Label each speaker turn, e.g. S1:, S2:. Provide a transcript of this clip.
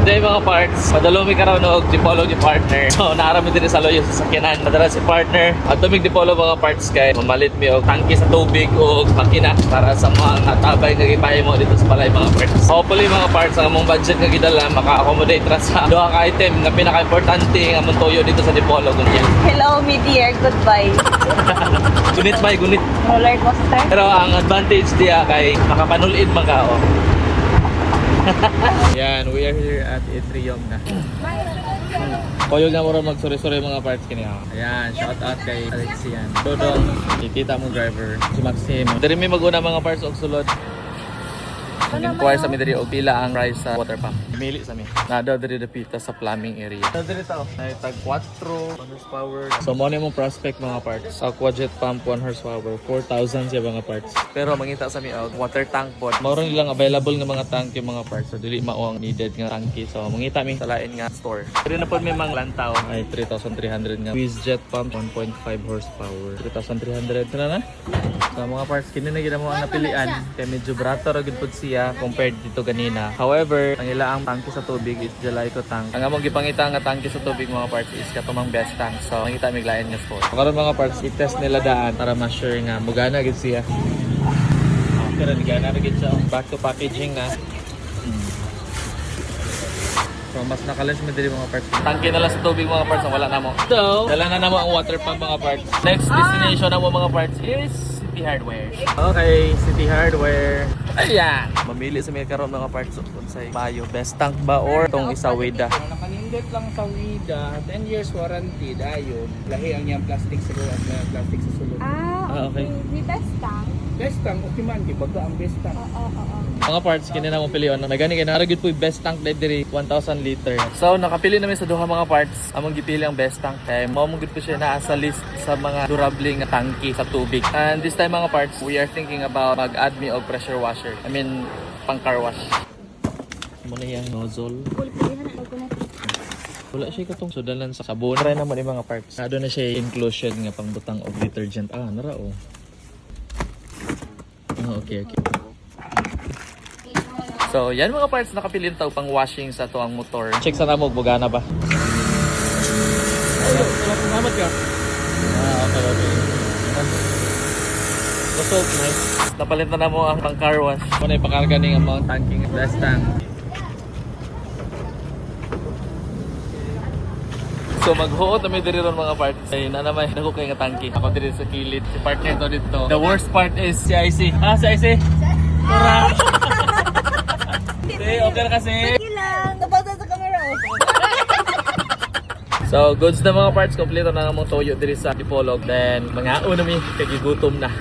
S1: Today mga parts, padalumi ka raw no Dipolo ni partner. So naarami din sa loyo sa sakyanan. Madala si partner. At tumig Dipolo mga parts kay mamalit mi og tangke sa tubig o makina para sa mga tabay nga gipahi mo dito sa balay mga parts. Hopefully mga parts ang among budget nga gidala maka-accommodate ra sa duha ka item nga pinaka-importante nga among toyo dito sa Dipolo kunya.
S2: Hello, me dear. Goodbye.
S1: Gunit bay, gunit.
S2: Roller coaster.
S1: Pero ang advantage diya kay makapanulid man ka oh. Yan, we are here at Etrium na. Koyog na mura magsuri-suri mga parts kini. Ayan, shout out kay Alexian. Dodong, ikita mo driver, si Maxim. Diri mi maguna mga parts og sulod. Inquire sa mi diri og pila ang price sa water pump. Mili sa mi. Nadaw diri dapita sa plumbing area. So diri ta ay tag 4 horsepower. So mo ni mong prospect mga parts. Sa Aquajet pump 1 horsepower, 4,000 siya mga parts. Pero mangita sa mi og water tank pod. Mao ron nilang available nga mga tank yung mga parts. So dili mao ang needed nga tanki. So mangita mi sa lain nga store. Diri na pod may mga lantaw ay 3,300 nga. Jet pump 1.5 horsepower, 3,300 na. So mga parts kini na gid mo ang napilian kay medyo brato ra gid pod siya compared dito kanina. However, ang ilaang tangke sa tubig is Jalaiko tank. Ang among gipangita nga tangke sa tubig mga parts is katumang best tank. So, mangita mig lain nga store. Karon mga parts, i-test nila daan para ma-sure nga mugana gid siya. Pero gana ra gid siya. Back to packaging na. So, mas nakalens mo diri mga parts. Tangke na lang sa tubig mga parts, wala na mo. So, dala na namo ang water pump mga parts. Next destination na mo mga parts is City Hardware. Okay, City Hardware. Ayan! Mamili sa mga karon mga parts kung sa Mayo. Best tank ba or itong isa Wida?
S3: Nakanindot lang sa Wida, 10 years warranty dayon. Lahi ang yang plastic sa at may plastic sa sulod.
S1: Okay.
S2: May best tank.
S3: Best tank, okay man, di baga ang best tank.
S2: Oo.
S1: Mga parts, kini na mo pilion. May gani kaya naragid po yung best tank diri 1,000 liter. So, nakapili namin sa duha mga parts. Among gipili ang best tank. Kaya mao gid po siya naa sa list sa mga durable nga tangke sa tubig. And this time mga parts, we are thinking about mag-add me og pressure washer. I mean, pang car wash. Muna yung nozzle. Wala siya katong sudalan sa sabon. Try naman yung mga parts. Nado na siya inclusion nga pang butang og detergent. Nara oh. Okay. So, yan mga parts nakapilin tao pang washing sa tuang motor. Check sa namo bugana ba?
S3: Salamat ka.
S1: Okay. So, nice. Napalitan na mo ang pang car wash. Kung na ipakarga ng mga tanking best tank. So maghuot na may diri ron mga parts. Ay na naman nako kay nga tangke. Ako diri sa kilid. Si partner to dito. The worst part is si IC. Si IC. Tara. Okay na kasi.
S2: Sige lang. Nabasa sa camera.
S1: So goods na mga parts. Kompleto na ang mga toyo diri sa Dipolog. Then mga una mi kay gigutom na.